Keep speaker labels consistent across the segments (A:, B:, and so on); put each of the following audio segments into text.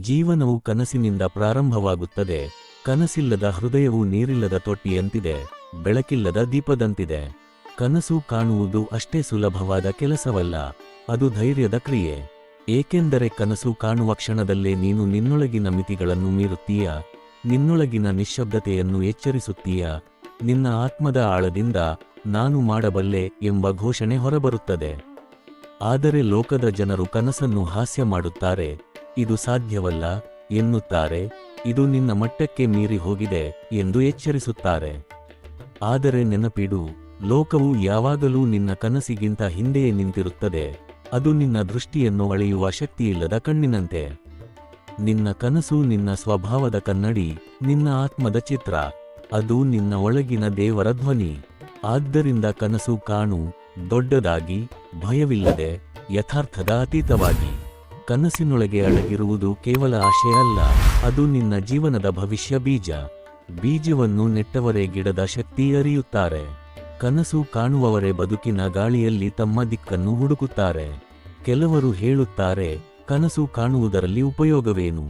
A: ಜೀವನವು ಕನಸಿನಿಂದ ಪ್ರಾರಂಭವಾಗುತ್ತದೆ. ಕನಸಿಲ್ಲದ ಹೃದಯವು ನೀರಿಲ್ಲದ ತೊಟ್ಟಿಯಂತಿದೆ, ಬೆಳಕಿಲ್ಲದ ದೀಪದಂತಿದೆ. ಕನಸು ಕಾಣುವುದು ಅಷ್ಟೇ ಸುಲಭವಾದ ಕೆಲಸವಲ್ಲ, ಅದು ಧೈರ್ಯದ ಕ್ರಿಯೆ. ಏಕೆಂದರೆ ಕನಸು ಕಾಣುವ ಕ್ಷಣದಲ್ಲೇ ನೀನು ನಿನ್ನೊಳಗಿನ ಮಿತಿಗಳನ್ನು ಮೀರುತ್ತೀಯ, ನಿನ್ನೊಳಗಿನ ನಿಶ್ಶಬ್ದತೆಯನ್ನು ಎಚ್ಚರಿಸುತ್ತೀಯ. ನಿನ್ನ ಆತ್ಮದ ಆಳದಿಂದ ನಾನು ಮಾಡಬಲ್ಲೆ ಎಂಬ ಘೋಷಣೆ ಹೊರಬರುತ್ತದೆ. ಆದರೆ ಲೋಕದ ಜನರು ಕನಸನ್ನು ಹಾಸ್ಯ ಮಾಡುತ್ತಾರೆ, ಇದು ಸಾಧ್ಯವಲ್ಲ ಎನ್ನುತ್ತಾರೆ, ಇದು ನಿನ್ನ ಮಟ್ಟಕ್ಕೆ ಮೀರಿ ಹೋಗಿದೆ ಎಂದು ಎಚ್ಚರಿಸುತ್ತಾರೆ. ಆದರೆ ನೆನಪಿಡು, ಲೋಕವು ಯಾವಾಗಲೂ ನಿನ್ನ ಕನಸಿಗಿಂತ ಹಿಂದೆಯೇ ನಿಂತಿರುತ್ತದೆ. ಅದು ನಿನ್ನ ದೃಷ್ಟಿಯನ್ನು ಅಳೆಯುವ ಶಕ್ತಿಯಿಲ್ಲದ ಕಣ್ಣಿನಂತೆ. ನಿನ್ನ ಕನಸು ನಿನ್ನ ಸ್ವಭಾವದ ಕನ್ನಡಿ, ನಿನ್ನ ಆತ್ಮದ ಚಿತ್ರ. ಅದು ನಿನ್ನ ಒಳಗಿನ ದೇವರ ಧ್ವನಿ. ಆದ್ದರಿಂದ ಕನಸು ಕಾಣು, ದೊಡ್ಡದಾಗಿ, ಭಯವಿಲ್ಲದೆ, ಯಥಾರ್ಥದ ಅತೀತವಾಗಿ. ಕನಸಿನೊಳಗೆ ಅಡಗಿರುವುದು ಕೇವಲ ಆಶಯ ಅಲ್ಲ, ಅದು ನಿನ್ನ ಜೀವನದ ಭವಿಷ್ಯ ಬೀಜ. ಬೀಜವನ್ನು ನೆಟ್ಟವರೇ ಗಿಡದ ಶಕ್ತಿ ಅರಿಯುತ್ತಾರೆ. ಕನಸು ಕಾಣುವವರೇ ಬದುಕಿನ ಗಾಳಿಯಲ್ಲಿ ತಮ್ಮ ದಿಕ್ಕನ್ನು ಹುಡುಕುತ್ತಾರೆ. ಕೆಲವರು ಹೇಳುತ್ತಾರೆ, ಕನಸು ಕಾಣುವುದರಲ್ಲಿ ಉಪಯೋಗವೇನು?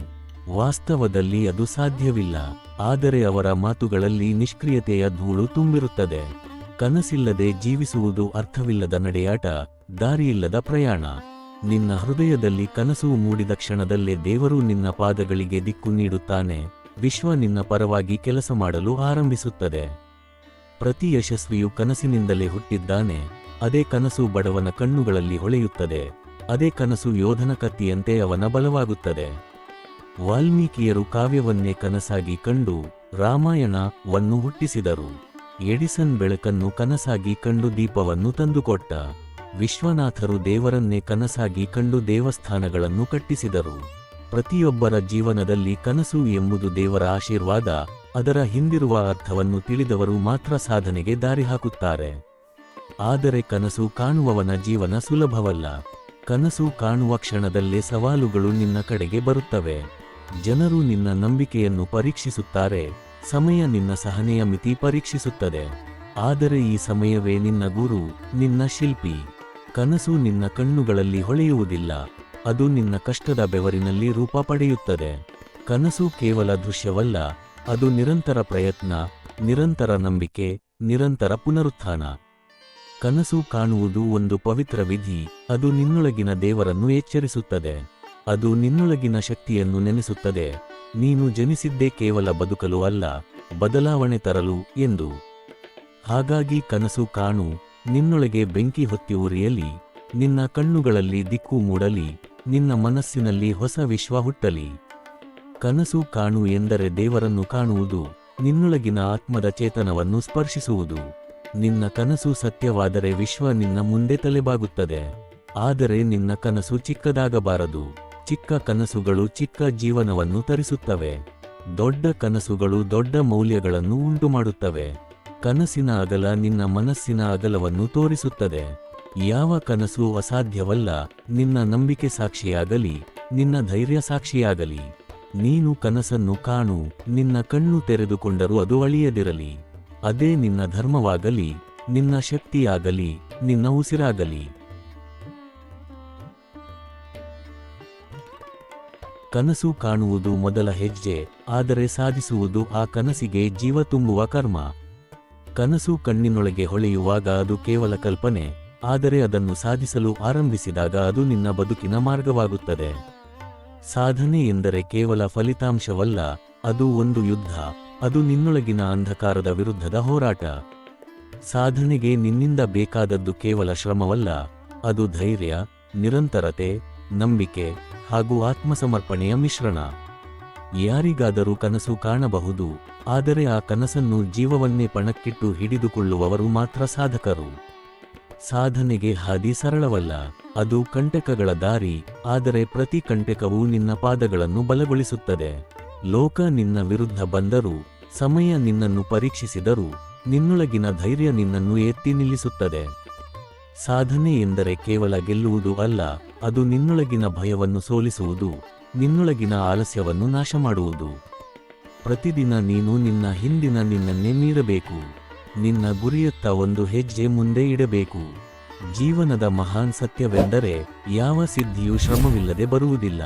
A: ವಾಸ್ತವದಲ್ಲಿ ಅದು ಸಾಧ್ಯವಿಲ್ಲ. ಆದರೆ ಅವರ ಮಾತುಗಳಲ್ಲಿ ನಿಷ್ಕ್ರಿಯತೆಯ ಧೂಳು ತುಂಬಿರುತ್ತದೆ. ಕನಸಿಲ್ಲದೆ ಜೀವಿಸುವುದು ಅರ್ಥವಿಲ್ಲದ ನಡೆಯಾಟ, ದಾರಿಯಿಲ್ಲದ ಪ್ರಯಾಣ. ನಿನ್ನ ಹೃದಯದಲ್ಲಿ ಕನಸು ಮೂಡಿದ ಕ್ಷಣದಲ್ಲೇ ದೇವರು ನಿನ್ನ ಪಾದಗಳಿಗೆ ದಿಕ್ಕು ನೀಡುತ್ತಾನೆ. ವಿಶ್ವ ನಿನ್ನ ಪರವಾಗಿ ಕೆಲಸ ಮಾಡಲು ಆರಂಭಿಸುತ್ತದೆ. ಪ್ರತಿ ಯಶಸ್ವಿಯು ಕನಸಿನಿಂದಲೇ ಹುಟ್ಟಿದ್ದಾನೆ. ಅದೇ ಕನಸು ಬಡವನ ಕಣ್ಣುಗಳಲ್ಲಿ ಹೊಳೆಯುತ್ತದೆ. ಅದೇ ಕನಸು ಯೋಧನ ಕತ್ತಿಯಂತೆ ಅವನ ಬಲವಾಗುತ್ತದೆ. ವಾಲ್ಮೀಕಿಯರು ಕಾವ್ಯವನ್ನೇ ಕನಸಾಗಿ ಕಂಡು ರಾಮಾಯಣವನ್ನು ಹುಟ್ಟಿಸಿದರು. ಎಡಿಸನ್ ಬೆಳಕನ್ನು ಕನಸಾಗಿ ಕಂಡು ದೀಪವನ್ನು ತಂದುಕೊಟ್ಟ. ವಿಶ್ವನಾಥರು ದೇವರನ್ನೇ ಕನಸಾಗಿ ಕಂಡು ದೇವಸ್ಥಾನಗಳನ್ನು ಕಟ್ಟಿಸಿದರು. ಪ್ರತಿಯೊಬ್ಬರ ಜೀವನದಲ್ಲಿ ಕನಸು ಎಂಬುದು ದೇವರ ಆಶೀರ್ವಾದ. ಅದರ ಹಿಂದಿರುವ ಅರ್ಥವನ್ನು ತಿಳಿದವರು ಮಾತ್ರ ಸಾಧನೆಗೆ ದಾರಿ ಹಾಕುತ್ತಾರೆ. ಆದರೆ ಕನಸು ಕಾಣುವವನ ಜೀವನ ಸುಲಭವಲ್ಲ. ಕನಸು ಕಾಣುವ ಕ್ಷಣದಲ್ಲೇ ಸವಾಲುಗಳು ನಿನ್ನ ಕಡೆಗೆ ಬರುತ್ತವೆ. ಜನರು ನಿನ್ನ ನಂಬಿಕೆಯನ್ನು ಪರೀಕ್ಷಿಸುತ್ತಾರೆ, ಸಮಯ ನಿನ್ನ ಸಹನೆಯ ಮಿತಿ ಪರೀಕ್ಷಿಸುತ್ತದೆ. ಆದರೆ ಈ ಸಮಯವೇ ನಿನ್ನ ಗುರು, ನಿನ್ನ ಶಿಲ್ಪಿ. ಕನಸು ನಿನ್ನ ಕಣ್ಣುಗಳಲ್ಲಿ ಹೊಳೆಯುವುದಿಲ್ಲ, ಅದು ನಿನ್ನ ಕಷ್ಟದ ಬೆವರಿನಲ್ಲಿ ರೂಪ ಪಡೆಯುತ್ತದೆ. ಕನಸು ಕೇವಲ ದೃಶ್ಯವಲ್ಲ, ಅದು ನಿರಂತರ ಪ್ರಯತ್ನ, ನಿರಂತರ ನಂಬಿಕೆ, ನಿರಂತರ ಪುನರುತ್ಥಾನ. ಕನಸು ಕಾಣುವುದು ಒಂದು ಪವಿತ್ರ ವಿಧಿ. ಅದು ನಿನ್ನೊಳಗಿನ ದೇವರನ್ನು ಎಚ್ಚರಿಸುತ್ತದೆ. ಅದು ನಿನ್ನೊಳಗಿನ ಶಕ್ತಿಯನ್ನು ನೆನೆಸುತ್ತದೆ. ನೀನು ಜನಿಸಿದ್ದೇ ಕೇವಲ ಬದುಕಲು ಅಲ್ಲ, ಬದಲಾವಣೆ ತರಲು ಎಂದು. ಹಾಗಾಗಿ ಕನಸು ಕಾಣು, ನಿನ್ನೊಳಗೆ ಬೆಂಕಿ ಹೊತ್ತಿ ಉರಿಯಲಿ, ನಿನ್ನ ಕಣ್ಣುಗಳಲ್ಲಿ ದಿಕ್ಕು ಮೂಡಲಿ, ನಿನ್ನ ಮನಸ್ಸಿನಲ್ಲಿ ಹೊಸ ವಿಶ್ವ ಹುಟ್ಟಲಿ. ಕನಸು ಕಾಣು ಎಂದರೆ ದೇವರನ್ನು ಕಾಣುವುದು, ನಿನ್ನೊಳಗಿನ ಆತ್ಮದ ಚೇತನವನ್ನು ಸ್ಪರ್ಶಿಸುವುದು. ನಿನ್ನ ಕನಸು ಸತ್ಯವಾದರೆ ವಿಶ್ವ ನಿನ್ನ ಮುಂದೆ ತಲೆಬಾಗುತ್ತದೆ. ಆದರೆ ನಿನ್ನ ಕನಸು ಚಿಕ್ಕದಾಗಬಾರದು. ಚಿಕ್ಕ ಕನಸುಗಳು ಚಿಕ್ಕ ಜೀವನವನ್ನು ತರಿಸುತ್ತವೆ. ದೊಡ್ಡ ಕನಸುಗಳು ದೊಡ್ಡ ಮೌಲ್ಯಗಳನ್ನು ಉಂಟುಮಾಡುತ್ತವೆ. ಕನಸಿನ ಅಗಲ ನಿನ್ನ ಮನಸ್ಸಿನ ಅಗಲವನ್ನು ತೋರಿಸುತ್ತದೆ. ಯಾವ ಕನಸು ಅಸಾಧ್ಯವಲ್ಲ, ನಿನ್ನ ನಂಬಿಕೆ ಸಾಕ್ಷಿಯಾಗಲಿ, ನಿನ್ನ ಧೈರ್ಯ ಸಾಕ್ಷಿಯಾಗಲಿ. ನೀನು ಕನಸನ್ನು ಕಾಣು, ನಿನ್ನ ಕಣ್ಣು ತೆರೆದುಕೊಂಡರೂ ಅದು ಅಳಿಯದಿರಲಿ. ಅದೇ ನಿನ್ನ ಧರ್ಮವಾಗಲಿ, ನಿನ್ನ ಶಕ್ತಿಯಾಗಲಿ, ನಿನ್ನ ಉಸಿರಾಗಲಿ. ಕನಸು ಕಾಣುವುದು ಮೊದಲ ಹೆಜ್ಜೆ, ಆದರೆ ಸಾಧಿಸುವುದು ಆ ಕನಸಿಗೆ ಜೀವ ತುಂಬುವ ಕರ್ಮ. ಕನಸು ಕಣ್ಣಿನೊಳಗೆ ಹೊಳೆಯುವಾಗ ಅದು ಕೇವಲ ಕಲ್ಪನೆ, ಆದರೆ ಅದನ್ನು ಸಾಧಿಸಲು ಆರಂಭಿಸಿದಾಗ ಅದು ನಿನ್ನ ಬದುಕಿನ ಮಾರ್ಗವಾಗುತ್ತದೆ. ಸಾಧನೆ ಎಂದರೆ ಕೇವಲ ಫಲಿತಾಂಶವಲ್ಲ, ಅದು ಒಂದು ಯುದ್ಧ. ಅದು ನಿನ್ನೊಳಗಿನ ಅಂಧಕಾರದ ವಿರುದ್ಧದ ಹೋರಾಟ. ಸಾಧನೆಗೆ ನಿನ್ನಿಂದ ಬೇಕಾದದ್ದು ಕೇವಲ ಶ್ರಮವಲ್ಲ, ಅದು ಧೈರ್ಯ, ನಿರಂತರತೆ, ನಂಬಿಕೆ ಹಾಗೂ ಆತ್ಮಸಮರ್ಪಣೆಯ ಮಿಶ್ರಣ. ಯಾರಿಗಾದರೂ ಕನಸು ಕಾಣಬಹುದು, ಆದರೆ ಆ ಕನಸನ್ನು ಜೀವವನ್ನೇ ಪಣಕ್ಕಿಟ್ಟು ಹಿಡಿದುಕೊಳ್ಳುವವರು ಮಾತ್ರ ಸಾಧಕರು. ಸಾಧನೆಗೆ ಹಾದಿ ಸರಳವಲ್ಲ, ಅದು ಕಂಟಕಗಳ ದಾರಿ. ಆದರೆ ಪ್ರತಿ ಕಂಟಕವೂ ನಿನ್ನ ಪಾದಗಳನ್ನು ಬಲಗೊಳಿಸುತ್ತದೆ. ಲೋಕ ನಿನ್ನ ವಿರುದ್ಧ ಬಂದರೂ, ಸಮಯ ನಿನ್ನನ್ನು ಪರೀಕ್ಷಿಸಿದರೂ, ನಿನ್ನೊಳಗಿನ ಧೈರ್ಯ ನಿನ್ನನ್ನು ಎತ್ತಿ ನಿಲ್ಲಿಸುತ್ತದೆ. ಸಾಧನೆ ಎಂದರೆ ಕೇವಲ ಗೆಲ್ಲುವುದು ಅಲ್ಲ, ಅದು ನಿನ್ನೊಳಗಿನ ಭಯವನ್ನು ಸೋಲಿಸುವುದು, ನಿನ್ನೊಳಗಿನ ಆಲಸ್ಯವನ್ನು ನಾಶ ಮಾಡುವುದು. ಪ್ರತಿದಿನ ನೀನು ನಿನ್ನ ಹಿಂದಿನ ನಿನ್ನನ್ನೇ ಮೀರಬೇಕು. ನಿನ್ನ ಗುರಿಯತ್ತ ಒಂದು ಹೆಜ್ಜೆ ಮುಂದೆ ಇಡಬೇಕು. ಜೀವನದ ಮಹಾನ್ ಸತ್ಯವೆಂದರೆ ಯಾವ ಸಿದ್ಧಿಯೂ ಶ್ರಮವಿಲ್ಲದೆ ಬರುವುದಿಲ್ಲ.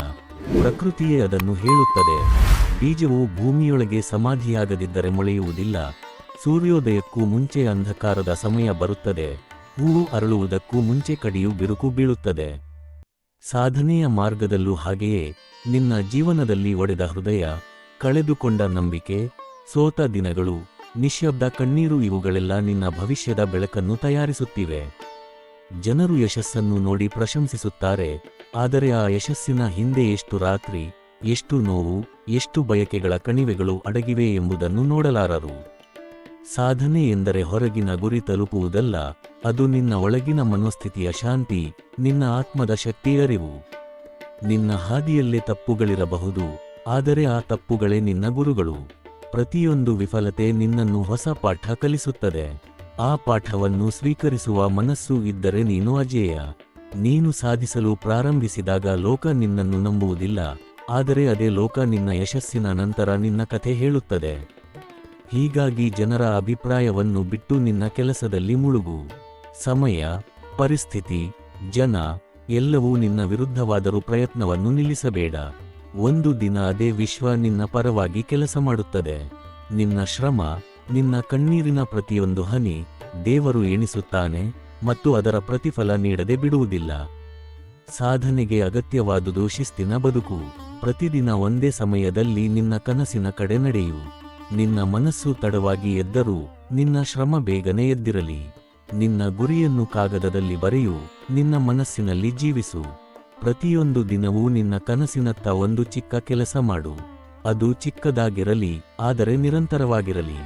A: ಪ್ರಕೃತಿಯೇ ಅದನ್ನು ಹೇಳುತ್ತದೆ. ಬೀಜವು ಭೂಮಿಯೊಳಗೆ ಸಮಾಧಿಯಾಗದಿದ್ದರೆ ಮೊಳೆಯುವುದಿಲ್ಲ. ಸೂರ್ಯೋದಯಕ್ಕೂ ಮುಂಚೆ ಅಂಧಕಾರದ ಸಮಯ ಬರುತ್ತದೆ. ಹೂವು ಅರಳುವುದಕ್ಕೂ ಮುಂಚೆ ಕಡಿಯು ಬಿರುಕು ಬೀಳುತ್ತದೆ. ಸಾಧನೆಯ ಮಾರ್ಗದಲ್ಲೂ ಹಾಗೆಯೇ ನಿನ್ನ ಜೀವನದಲ್ಲಿ ಒಡೆದ ಹೃದಯ, ಕಳೆದುಕೊಂಡ ನಂಬಿಕೆ, ಸೋತ ದಿನಗಳು, ನಿಶ್ಶಬ್ದ ಕಣ್ಣೀರು ಇವುಗಳೆಲ್ಲ ನಿನ್ನ ಭವಿಷ್ಯದ ಬೆಳಕನ್ನು ತಯಾರಿಸುತ್ತಿವೆ. ಜನರು ಯಶಸ್ಸನ್ನು ನೋಡಿ ಪ್ರಶಂಸಿಸುತ್ತಾರೆ, ಆದರೆ ಆ ಯಶಸ್ಸಿನ ಹಿಂದೆ ಎಷ್ಟು ರಾತ್ರಿ, ಎಷ್ಟು ನೋವು, ಎಷ್ಟು ಬಯಕೆಗಳ ಕಣಿವೆಗಳು ಅಡಗಿವೆ ಎಂಬುದನ್ನು ನೋಡಲಾರರು. ಸಾಧನೆ ಎಂದರೆ ಹೊರಗಿನ ಗುರಿ ತಲುಪುವುದಲ್ಲ, ಅದು ನಿನ್ನ ಒಳಗಿನ ಮನೋಸ್ಥಿತಿಯ ಶಾಂತಿ, ನಿನ್ನ ಆತ್ಮದ ಶಕ್ತಿಯ ಅರಿವು. ನಿನ್ನ ಹಾದಿಯಲ್ಲೇ ತಪ್ಪುಗಳಿರಬಹುದು, ಆದರೆ ಆ ತಪ್ಪುಗಳೇ ನಿನ್ನ ಗುರುಗಳು. ಪ್ರತಿಯೊಂದು ವಿಫಲತೆ ನಿನ್ನನ್ನು ಹೊಸ ಪಾಠ ಕಲಿಸುತ್ತದೆ. ಆ ಪಾಠವನ್ನು ಸ್ವೀಕರಿಸುವ ಮನಸ್ಸು ಇದ್ದರೆ ನೀನು ಅಜೇಯ. ನೀನು ಸಾಧಿಸಲು ಪ್ರಾರಂಭಿಸಿದಾಗ ಲೋಕ ನಿನ್ನನ್ನು ನಂಬುವುದಿಲ್ಲ, ಆದರೆ ಅದೇ ಲೋಕ ನಿನ್ನ ಯಶಸ್ಸಿನ ನಂತರ ನಿನ್ನ ಕಥೆ ಹೇಳುತ್ತದೆ. ಹೀಗಾಗಿ ಜನರ ಅಭಿಪ್ರಾಯವನ್ನು ಬಿಟ್ಟು ನಿನ್ನ ಕೆಲಸದಲ್ಲಿ ಮುಳುಗು. ಸಮಯ, ಪರಿಸ್ಥಿತಿ, ಜನ ಎಲ್ಲವೂ ನಿನ್ನ ವಿರುದ್ಧವಾದರೂ ಪ್ರಯತ್ನವನ್ನು ನಿಲ್ಲಿಸಬೇಡ. ಒಂದು ದಿನ ಅದೇ ವಿಶ್ವ ನಿನ್ನ ಪರವಾಗಿ ಕೆಲಸ ಮಾಡುತ್ತದೆ. ನಿನ್ನ ಶ್ರಮ, ನಿನ್ನ ಕಣ್ಣೀರಿನ ಪ್ರತಿಯೊಂದು ಹನಿ ದೇವರು ಎಣಿಸುತ್ತಾನೆ ಮತ್ತು ಅದರ ಪ್ರತಿಫಲ ನೀಡದೆ ಬಿಡುವುದಿಲ್ಲ. ಸಾಧನೆಗೆ ಅಗತ್ಯವಾದುದು ಶಿಸ್ತಿನ ಬದುಕು. ಪ್ರತಿದಿನ ಒಂದೇ ಸಮಯದಲ್ಲಿ ನಿನ್ನ ಕನಸಿನ ಕಡೆ ನಡೆಯು. ನಿನ್ನ ಮನಸ್ಸು ತಡವಾಗಿ ಎದ್ದರೂ ನಿನ್ನ ಶ್ರಮ ಬೇಗನೆ ಎದ್ದಿರಲಿ. ನಿನ್ನ ಗುರಿಯನ್ನು ಕಾಗದದಲ್ಲಿ ಬರೆಯು, ನಿನ್ನ ಮನಸ್ಸಿನಲ್ಲಿ ಜೀವಿಸು. ಪ್ರತಿಯೊಂದು ದಿನವೂ ನಿನ್ನ ಕನಸಿನತ್ತ ಒಂದು ಚಿಕ್ಕ ಕೆಲಸ ಮಾಡು. ಅದು ಚಿಕ್ಕದಾಗಿರಲಿ, ಆದರೆ ನಿರಂತರವಾಗಿರಲಿ.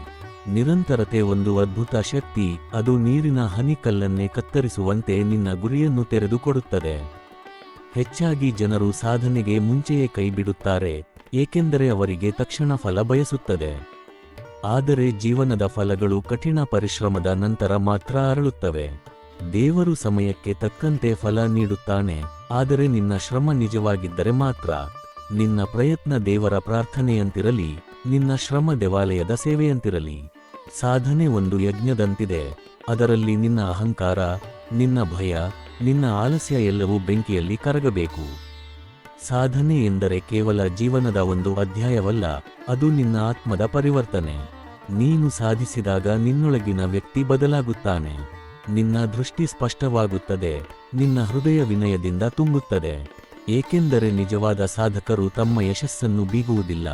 A: ನಿರಂತರತೆ ಒಂದು ಅದ್ಭುತ ಶಕ್ತಿ, ಅದು ನೀರಿನ ಹನಿಕಲ್ಲನ್ನೇ ಕತ್ತರಿಸುವಂತೆ ನಿನ್ನ ಗುರಿಯನ್ನು ತೆರೆದುಕೊಡುತ್ತದೆ. ಹೆಚ್ಚಾಗಿ ಜನರು ಸಾಧನೆಗೆ ಮುಂಚೆಯೇ ಕೈಬಿಡುತ್ತಾರೆ, ಏಕೆಂದರೆ ಅವರಿಗೆ ತಕ್ಷಣ ಫಲ ಬಯಸುತ್ತದೆ. ಆದರೆ ಜೀವನದ ಫಲಗಳು ಕಠಿಣ ಪರಿಶ್ರಮದ ನಂತರ ಮಾತ್ರ ಅರಳುತ್ತವೆ. ದೇವರು ಸಮಯಕ್ಕೆ ತಕ್ಕಂತೆ ಫಲ ನೀಡುತ್ತಾನೆ, ಆದರೆ ನಿನ್ನ ಶ್ರಮ ನಿಜವಾಗಿದ್ದರೆ ಮಾತ್ರ. ನಿನ್ನ ಪ್ರಯತ್ನ ದೇವರ ಪ್ರಾರ್ಥನೆಯಂತಿರಲಿ, ನಿನ್ನ ಶ್ರಮ ದೇವಾಲಯದ ಸೇವೆಯಂತಿರಲಿ. ಸಾಧನೆ ಒಂದು ಯಜ್ಞದಂತಿದೆ, ಅದರಲ್ಲಿ ನಿನ್ನ ಅಹಂಕಾರ, ನಿನ್ನ ಭಯ, ನಿನ್ನ ಆಲಸ್ಯ ಎಲ್ಲವೂ ಬೆಂಕಿಯಲ್ಲಿ ಕರಗಬೇಕು. ಸಾಧನೆ ಎಂದರೆ ಕೇವಲ ಜೀವನದ ಒಂದು ಅಧ್ಯಾಯವಲ್ಲ, ಅದು ನಿನ್ನ ಆತ್ಮದ ಪರಿವರ್ತನೆ. ನೀನು ಸಾಧಿಸಿದಾಗ ನಿನ್ನೊಳಗಿನ ವ್ಯಕ್ತಿ ಬದಲಾಗುತ್ತಾನೆ. ನಿನ್ನ ದೃಷ್ಟಿ ಸ್ಪಷ್ಟವಾಗುತ್ತದೆ, ನಿನ್ನ ಹೃದಯ ವಿನಯದಿಂದ ತುಂಬುತ್ತದೆ. ಏಕೆಂದರೆ ನಿಜವಾದ ಸಾಧಕರು ತಮ್ಮ ಯಶಸ್ಸನ್ನು ಬೀಗುವುದಿಲ್ಲ,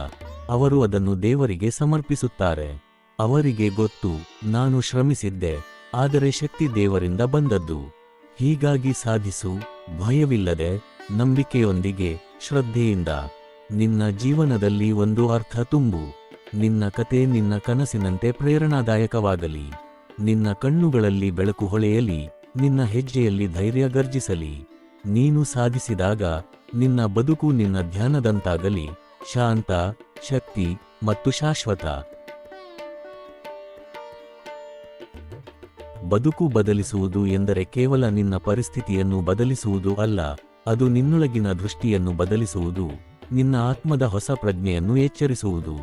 A: ಅವರು ಅದನ್ನು ದೇವರಿಗೆ ಸಮರ್ಪಿಸುತ್ತಾರೆ. ಅವರಿಗೆ ಗೊತ್ತು, ನಾನು ಶ್ರಮಿಸಿದ್ದೆ, ಆದರೆ ಶಕ್ತಿ ದೇವರಿಂದ ಬಂದದ್ದು. ಹೀಗಾಗಿ ಸಾಧಿಸು, ಭಯವಿಲ್ಲದೆ, ನಂಬಿಕೆಯೊಂದಿಗೆ, ಶ್ರದ್ಧೆಯಿಂದ. ನಿನ್ನ ಜೀವನದಲ್ಲಿ ಒಂದು ಅರ್ಥ ತುಂಬು. ನಿನ್ನ ಕತೆ ನಿನ್ನ ಕನಸಿನಂತೆ ಪ್ರೇರಣಾದಾಯಕವಾಗಲಿ. ನಿನ್ನ ಕಣ್ಣುಗಳಲ್ಲಿ ಬೆಳಕು ಹೊಳೆಯಲಿ, ನಿನ್ನ ಹೆಜ್ಜೆಯಲ್ಲಿ ಧೈರ್ಯ ಗರ್ಜಿಸಲಿ. ನೀನು ಸಾಧಿಸಿದಾಗ ನಿನ್ನ ಬದುಕು ನಿನ್ನ ಧ್ಯಾನದಂತಾಗಲಿ, ಶಾಂತ, ಶಕ್ತಿ ಮತ್ತು ಶಾಶ್ವತ. ಬದುಕು ಬದಲಿಸುವುದು ಎಂದರೆ ಕೇವಲ ನಿನ್ನ ಪರಿಸ್ಥಿತಿಯನ್ನು ಬದಲಿಸುವುದು ಅಲ್ಲ, ಅದು ನಿನ್ನೊಳಗಿನ ದೃಷ್ಟಿಯನ್ನು ಬದಲಿಸುವುದು, ನಿನ್ನ ಆತ್ಮದ ಹೊಸ ಪ್ರಜ್ಞೆಯನ್ನು ಎಚ್ಚರಿಸುವುದು.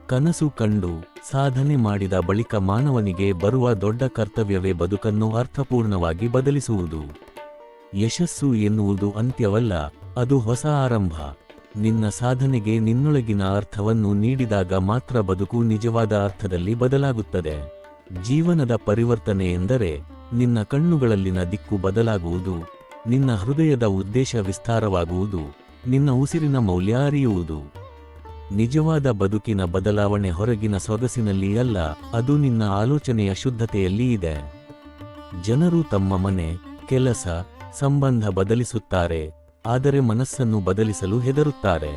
A: ಕನಸು ಕಂಡು ಸಾಧನೆ ಮಾಡಿದ ಬಳಿಕ ಮಾನವನಿಗೆ ಬರುವ ದೊಡ್ಡ ಕರ್ತವ್ಯವೇ ಬದುಕನ್ನು ಅರ್ಥಪೂರ್ಣವಾಗಿ ಬದಲಿಸುವುದು. ಯಶಸ್ಸು ಎನ್ನುವುದು ಅಂತ್ಯವಲ್ಲ, ಅದು ಹೊಸ ಆರಂಭ. ನಿನ್ನ ಸಾಧನೆಗೆ ನಿನ್ನೊಳಗಿನ ಅರ್ಥವನ್ನು ನೀಡಿದಾಗ ಮಾತ್ರ ಬದುಕು ನಿಜವಾದ ಅರ್ಥದಲ್ಲಿ ಬದಲಾಗುತ್ತದೆ. ಜೀವನದ ಪರಿವರ್ತನೆ ಎಂದರೆ ನಿನ್ನ ಕಣ್ಣುಗಳಲ್ಲಿನ ದಿಕ್ಕು ಬದಲಾಗುವುದು, ನಿನ್ನ ಹೃದಯದ ಉದ್ದೇಶ ವಿಸ್ತಾರವಾಗುವುದು, ನಿನ್ನ ಉಸಿರಿನ ಮೌಲ್ಯ ಅರಿಯುವುದು. ನಿಜವಾದ ಬದುಕಿನ ಬದಲಾವಣೆ ಹೊರಗಿನ ಸೊಗಸಿನಲ್ಲಿ ಅಲ್ಲ, ಅದು ನಿನ್ನ ಆಲೋಚನೆಯ ಶುದ್ಧತೆಯಲ್ಲಿ ಇದೆ. ಜನರು ತಮ್ಮ ಮನೆ, ಕೆಲಸ, ಸಂಬಂಧ ಬದಲಿಸುತ್ತಾರೆ, ಆದರೆ ಮನಸ್ಸನ್ನು ಬದಲಿಸಲು ಹೆದರುತ್ತಾರೆ.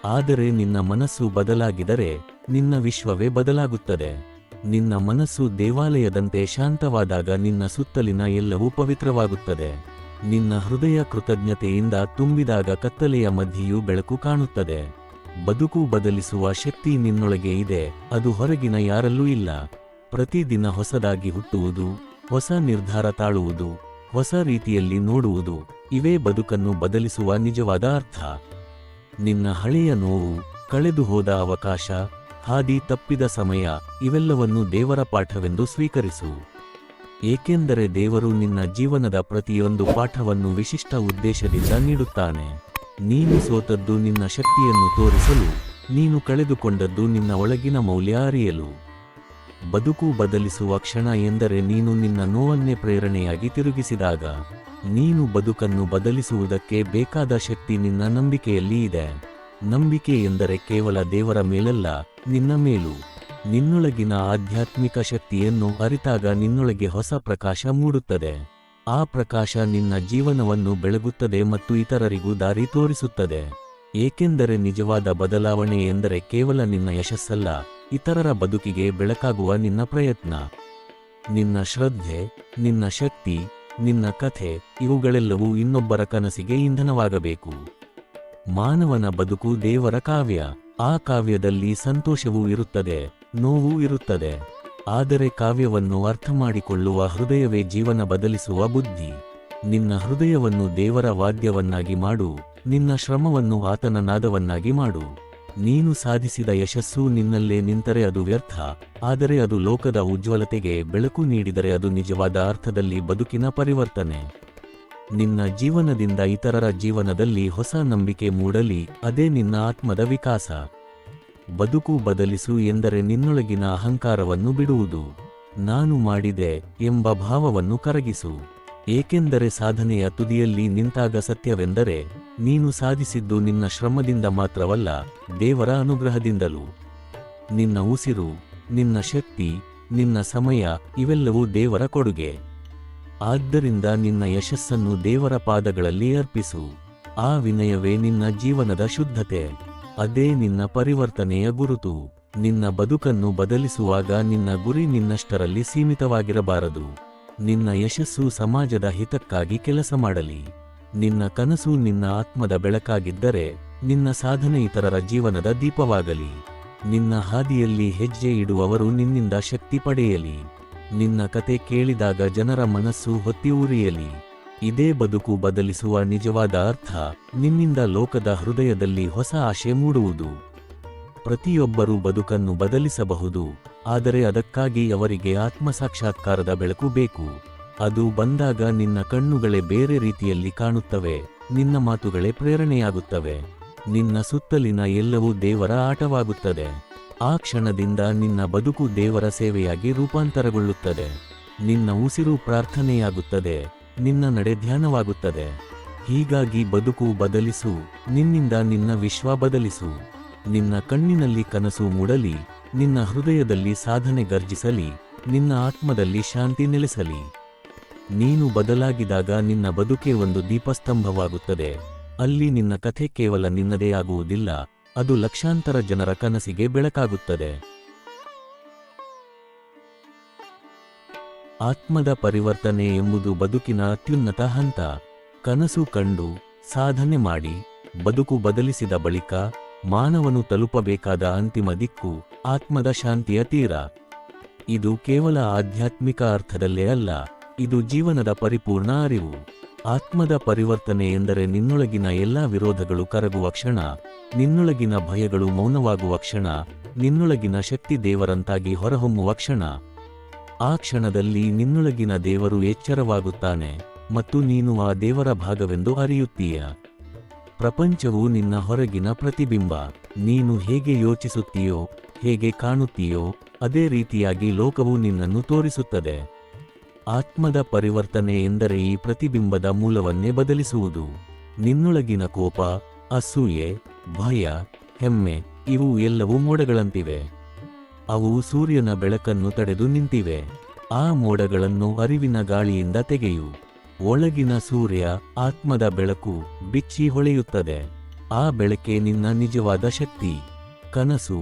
A: ಆದರೆ ನಿನ್ನ ಮನಸ್ಸು ಬದಲಾಗಿದರೆ ನಿನ್ನ ವಿಶ್ವವೇ ಬದಲಾಗುತ್ತದೆ. ನಿನ್ನ ಮನಸ್ಸು ದೇವಾಲಯದಂತೆ ಶಾಂತವಾದಾಗ ನಿನ್ನ ಸುತ್ತಲಿನ ಎಲ್ಲವೂ ಪವಿತ್ರವಾಗುತ್ತದೆ. ನಿನ್ನ ಹೃದಯ ಕೃತಜ್ಞತೆಯಿಂದ ತುಂಬಿದಾಗ ಕತ್ತಲೆಯ ಮಧ್ಯೆಯೂ ಬೆಳಕು ಕಾಣುತ್ತದೆ. ಬದುಕು ಬದಲಿಸುವ ಶಕ್ತಿ ನಿನ್ನೊಳಗೆ ಇದೆ, ಅದು ಹೊರಗಿನ ಯಾರಲ್ಲೂ ಇಲ್ಲ. ಪ್ರತಿದಿನ ಹೊಸದಾಗಿ ಹುಟ್ಟುವುದು, ಹೊಸ ನಿರ್ಧಾರ ತಾಳುವುದು, ಹೊಸ ರೀತಿಯಲ್ಲಿ ನೋಡುವುದು, ಇವೇ ಬದುಕನ್ನು ಬದಲಿಸುವ ನಿಜವಾದ ಅರ್ಥ. ನಿನ್ನ ಹಳೆಯ ನೋವು, ಕಳೆದು ಹೋದ ಅವಕಾಶ, ಹಾದಿ ತಪ್ಪಿದ ಸಮಯ, ಇವೆಲ್ಲವನ್ನು ದೇವರ ಪಾಠವೆಂದು ಸ್ವೀಕರಿಸು. ಏಕೆಂದರೆ ದೇವರು ನಿನ್ನ ಜೀವನದ ಪ್ರತಿಯೊಂದು ಪಾಠವನ್ನು ವಿಶಿಷ್ಟ ಉದ್ದೇಶದಿಂದ ನೀಡುತ್ತಾನೆ. ನೀನು ಸೋತದ್ದು ನಿನ್ನ ಶಕ್ತಿಯನ್ನು ತೋರಿಸಲು, ನೀನು ಕಳೆದುಕೊಂಡದ್ದು ನಿನ್ನ ಒಳಗಿನ ಮೌಲ್ಯ ಅರಿಯಲು. ಬದುಕು ಬದಲಿಸುವ ಕ್ಷಣ ಎಂದರೆ ನೀನು ನಿನ್ನ ನೋವನ್ನೇ ಪ್ರೇರಣೆಯಾಗಿ ತಿರುಗಿಸಿದಾಗ. ನೀನು ಬದುಕನ್ನು ಬದಲಿಸುವುದಕ್ಕೆ ಬೇಕಾದ ಶಕ್ತಿ ನಿನ್ನ ನಂಬಿಕೆಯಲ್ಲಿ ಇದೆ. ನಂಬಿಕೆ ಎಂದರೆ ಕೇವಲ ದೇವರ ಮೇಲಲ್ಲ, ನಿನ್ನ ಮೇಲೂ. ನಿನ್ನೊಳಗಿನ ಆಧ್ಯಾತ್ಮಿಕ ಶಕ್ತಿಯನ್ನು ಅರಿತಾಗ ನಿನ್ನೊಳಗೆ ಹೊಸ ಪ್ರಕಾಶ ಮೂಡುತ್ತದೆ. ಆ ಪ್ರಕಾಶ ನಿನ್ನ ಜೀವನವನ್ನು ಬೆಳಗುತ್ತದೆ ಮತ್ತು ಇತರರಿಗೂ ದಾರಿ ತೋರಿಸುತ್ತದೆ. ಏಕೆಂದರೆ ನಿಜವಾದ ಬದಲಾವಣೆ ಎಂದರೆ ಕೇವಲ ನಿನ್ನ ಯಶಸ್ಸಲ್ಲ, ಇತರರ ಬದುಕಿಗೆ ಬೆಳಕಾಗುವ ನಿನ್ನ ಪ್ರಯತ್ನ. ನಿನ್ನ ಶ್ರದ್ಧೆ, ನಿನ್ನ ಶಕ್ತಿ, ನಿನ್ನ ಕಥೆ ಇವುಗಳೆಲ್ಲವೂ ಇನ್ನೊಬ್ಬರ ಕನಸಿಗೆ ಇಂಧನವಾಗಬೇಕು. ಮಾನವನ ಬದುಕು ದೇವರ ಕಾವ್ಯ. ಆ ಕಾವ್ಯದಲ್ಲಿ ಸಂತೋಷವೂ ಇರುತ್ತದೆ, ನೋವೂ ಇರುತ್ತದೆ. ಆದರೆ ಕಾವ್ಯವನ್ನು ಅರ್ಥಮಾಡಿಕೊಳ್ಳುವ ಹೃದಯವೇ ಜೀವನ ಬದಲಿಸುವ ಬುದ್ಧಿ. ನಿನ್ನ ಹೃದಯವನ್ನು ದೇವರ ವಾದ್ಯವನ್ನಾಗಿ ಮಾಡು, ನಿನ್ನ ಶ್ರಮವನ್ನು ಆತನ ನಾದವನ್ನಾಗಿ ಮಾಡು. ನೀನು ಸಾಧಿಸಿದ ಯಶಸ್ಸು ನಿನ್ನಲ್ಲೇ ನಿಂತರೆ ಅದು ವ್ಯರ್ಥ, ಆದರೆ ಅದು ಲೋಕದ ಉಜ್ವಲತೆಗೆ ಬೆಳಕು ನೀಡಿದರೆ ಅದು ನಿಜವಾದ ಅರ್ಥದಲ್ಲಿ ಬದುಕಿನ ಪರಿವರ್ತನೆ. ನಿನ್ನ ಜೀವನದಿಂದ ಇತರರ ಜೀವನದಲ್ಲಿ ಹೊಸ ನಂಬಿಕೆ ಮೂಡಲಿ, ಅದೇ ನಿನ್ನ ಆತ್ಮದ ವಿಕಾಸ. ಬದುಕು ಬದಲಿಸು ಎಂದರೆ ನಿನ್ನೊಳಗಿನ ಅಹಂಕಾರವನ್ನು ಬಿಡುವುದು. ನಾನು ಮಾಡಿದೆ ಎಂಬ ಭಾವವನ್ನು ಕರಗಿಸು. ಏಕೆಂದರೆ ಸಾಧನೆಯ ತುದಿಯಲ್ಲಿ ನಿಂತಾಗ ಸತ್ಯವೆಂದರೆ ನೀನು ಸಾಧಿಸಿದ್ದು ನಿನ್ನ ಶ್ರಮದಿಂದ ಮಾತ್ರವಲ್ಲ, ದೇವರ ಅನುಗ್ರಹದಿಂದಲೂ. ನಿನ್ನ ಉಸಿರು, ನಿನ್ನ ಶಕ್ತಿ, ನಿನ್ನ ಸಮಯ ಇವೆಲ್ಲವೂ ದೇವರ ಕೊಡುಗೆ. ಆದ್ದರಿಂದ ನಿನ್ನ ಯಶಸ್ಸನ್ನು ದೇವರ ಪಾದಗಳಲ್ಲಿ ಅರ್ಪಿಸು. ಆ ವಿನಯವೇ ನಿನ್ನ ಜೀವನದ ಶುದ್ಧತೆ. ಅದೇ ನಿನ್ನ ಪರಿವರ್ತನೆಯ ಗುರುತು. ನಿನ್ನ ಬದುಕನ್ನು ಬದಲಿಸುವಾಗ ನಿನ್ನ ಗುರಿ ನಿನ್ನಷ್ಟರಲ್ಲಿ ಸೀಮಿತವಾಗಿರಬಾರದು. ನಿನ್ನ ಯಶಸ್ಸು ಸಮಾಜದ ಹಿತಕ್ಕಾಗಿ ಕೆಲಸ ಮಾಡಲಿ. ನಿನ್ನ ಕನಸು ನಿನ್ನ ಆತ್ಮದ ಬೆಳಕಾಗಿದ್ದರೆ ನಿನ್ನ ಸಾಧನೆ ಇತರರ ಜೀವನದ ದೀಪವಾಗಲಿ. ನಿನ್ನ ಹಾದಿಯಲ್ಲಿ ಹೆಜ್ಜೆ ಇಡುವವರು ನಿನ್ನಿಂದ ಶಕ್ತಿ ಪಡೆಯಲಿ. ನಿನ್ನ ಕತೆ ಕೇಳಿದಾಗ ಜನರ ಮನಸ್ಸು ಹೊತ್ತಿ ಉರಿಯಲಿ. ಇದೇ ಬದುಕು ಬದಲಿಸುವ ನಿಜವಾದ ಅರ್ಥ. ನಿನ್ನಿಂದ ಲೋಕದ ಹೃದಯದಲ್ಲಿ ಹೊಸ ಆಶೆ ಮೂಡುವುದು. ಪ್ರತಿಯೊಬ್ಬರೂ ಬದುಕನ್ನು ಬದಲಿಸಬಹುದು, ಆದರೆ ಅದಕ್ಕಾಗಿ ಅವರಿಗೆ ಆತ್ಮಸಾಕ್ಷಾತ್ಕಾರದ ಬೆಳಕು ಬೇಕು. ಅದು ಬಂದಾಗ ನಿನ್ನ ಕಣ್ಣುಗಳೇ ಬೇರೆ ರೀತಿಯಲ್ಲಿ ಕಾಣುತ್ತವೆ, ನಿನ್ನ ಮಾತುಗಳೇ ಪ್ರೇರಣೆಯಾಗುತ್ತವೆ, ನಿನ್ನ ಸುತ್ತಲಿನ ಎಲ್ಲವೂ ದೇವರ ಆಟವಾಗುತ್ತದೆ. ಆ ಕ್ಷಣದಿಂದ ನಿನ್ನ ಬದುಕು ದೇವರ ಸೇವೆಯಾಗಿ ರೂಪಾಂತರಗೊಳ್ಳುತ್ತದೆ. ನಿನ್ನ ಉಸಿರು ಪ್ರಾರ್ಥನೆಯಾಗುತ್ತದೆ, ನಿನ್ನ ನಡೆ ಧ್ಯಾನವಾಗುತ್ತದೆ. ಹೀಗಾಗಿ ಬದುಕು ಬದಲಿಸು, ನಿನ್ನಿಂದ ನಿನ್ನ ವಿಶ್ವ ಬದಲಿಸು. ನಿನ್ನ ಕಣ್ಣಿನಲ್ಲಿ ಕನಸು ಮೂಡಲಿ, ನಿನ್ನ ಹೃದಯದಲ್ಲಿ ಸಾಧನೆ ಗರ್ಜಿಸಲಿ, ನಿನ್ನ ಆತ್ಮದಲ್ಲಿ ಶಾಂತಿ ನೆಲೆಸಲಿ. ನೀನು ಬದಲಾಗಿದಾಗ ನಿನ್ನ ಬದುಕೆ ಒಂದು ದೀಪಸ್ತಂಭವಾಗುತ್ತದೆ. ಅಲ್ಲಿ ನಿನ್ನ ಕಥೆ ಕೇವಲ ನಿನ್ನದೇ ಆಗುವುದಿಲ್ಲ, ಅದು ಲಕ್ಷಾಂತರ ಜನರ ಕನಸಿಗೆ ಬೆಳಕಾಗುತ್ತದೆ. ಆತ್ಮದ ಪರಿವರ್ತನೆ ಎಂಬುದು ಬದುಕಿನ ಅತ್ಯುನ್ನತ ಹಂತ. ಕನಸು ಕಂಡು ಸಾಧನೆ ಮಾಡಿ ಬದುಕು ಬದಲಿಸಿದ ಬಳಿಕ ಮಾನವನು ತಲುಪಬೇಕಾದ ಅಂತಿಮ ದಿಕ್ಕು ಆತ್ಮದ ಶಾಂತಿಯ ತೀರ. ಇದು ಕೇವಲ ಆಧ್ಯಾತ್ಮಿಕ ಅರ್ಥದಲ್ಲೇ ಅಲ್ಲ, ಇದು ಜೀವನದ ಪರಿಪೂರ್ಣ ಅರಿವು. ಆತ್ಮದ ಪರಿವರ್ತನೆ ಎಂದರೆ ನಿನ್ನೊಳಗಿನ ಎಲ್ಲಾ ವಿರೋಧಗಳು ಕರಗುವ ಕ್ಷಣ, ನಿನ್ನೊಳಗಿನ ಭಯಗಳು ಮೌನವಾಗುವ ಕ್ಷಣ, ನಿನ್ನೊಳಗಿನ ಶಕ್ತಿ ದೇವರಂತಾಗಿ ಹೊರಹೊಮ್ಮುವ ಕ್ಷಣ. ಆ ಕ್ಷಣದಲ್ಲಿ ನಿನ್ನೊಳಗಿನ ದೇವರು ಎಚ್ಚರವಾಗುತ್ತಾನೆ ಮತ್ತು ನೀನು ಆ ದೇವರ ಭಾಗವೆಂದು ಅರಿಯುತ್ತೀಯ. ಪ್ರಪಂಚವು ನಿನ್ನ ಹೊರಗಿನ ಪ್ರತಿಬಿಂಬ. ನೀನು ಹೇಗೆ ಯೋಚಿಸುತ್ತೀಯೋ, ಹೇಗೆ ಕಾಣುತ್ತೀಯೋ, ಅದೇ ರೀತಿಯಾಗಿ ಲೋಕವು ನಿನ್ನನ್ನು ತೋರಿಸುತ್ತದೆ. ಆತ್ಮದ ಪರಿವರ್ತನೆ ಎಂದರೆ ಈ ಪ್ರತಿಬಿಂಬದ ಮೂಲವನ್ನೇ ಬದಲಿಸುವುದು. ನಿನ್ನೊಳಗಿನ ಕೋಪ, ಅಸೂಯೆ, ಭಯ, ಹೆಮ್ಮೆ ಇವು ಎಲ್ಲವೂ ಮೋಡಗಳಂತಿವೆ. ಅವು ಸೂರ್ಯನ ಬೆಳಕನ್ನು ತಡೆದು ನಿಂತಿವೆ. ಆ ಮೋಡಗಳನ್ನು ಅರಿವಿನ ಗಾಳಿಯಿಂದ ತೆಗೆಯು. ಒಳಗಿನ ಸೂರ್ಯ, ಆತ್ಮದ ಬೆಳಕು ಬಿಚ್ಚಿ ಹೊಳೆಯುತ್ತದೆ. ಆ ಬೆಳಕೆ ನಿನ್ನ ನಿಜವಾದ ಶಕ್ತಿ. ಕನಸು,